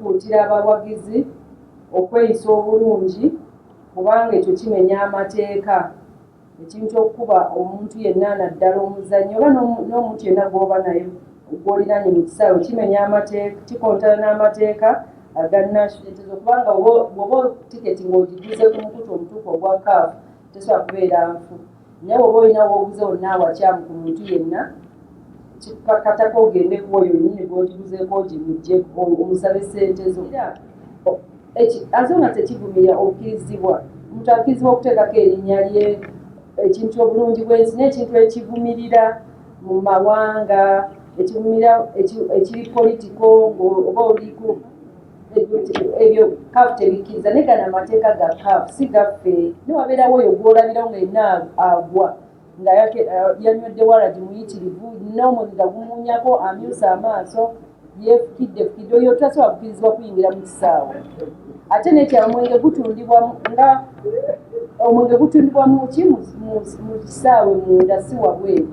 tukuutira abawagizi okweyisa obulungi kubanga ekyo kimenya amateeka. Ekintu okuba omuntu yenna naddala omuzannyo oba n'omuntu yenna gw'oba naye gw'olinaanye mu kisaawe kimenya amateeka, kikontana n'amateeka aga national kubanga bw'oba tiketi ng'ogiguze ku mukutu omutuufu ogwa CAF tesobola kubeera nfu. Naye bw'oba olina w'oguze wonna awakyamu ku muntu yenna katako ogende ku oyo yennyini gw'ogiguzeeko ogimugje omusabe ssente zo. Azonga tekivumira okkirizibwa. Omuntu akkirizibwa okuteekako erinnya lye, ekintu obulungi bw'ensi n'ekintu ekivumirira mu mawanga, ekivumirira ekiri politiko oba oliku ebyo CAF tebikkiriza. Naye gano amateeka ga CAF si gaffe. Newabeerawo oyo gw'olabirawo nga yenna agwa nga yanywedde waragi muyitirivu n'omwenge nga gumunyako amyusa amaaso yeefukidde oyo tasobola kukkirizibwa kuyingira mu kisaawe. Ate n'ekyo omwenge gutundibwa nga omwenge gutundibwa mu kisaawe munda si wabweru.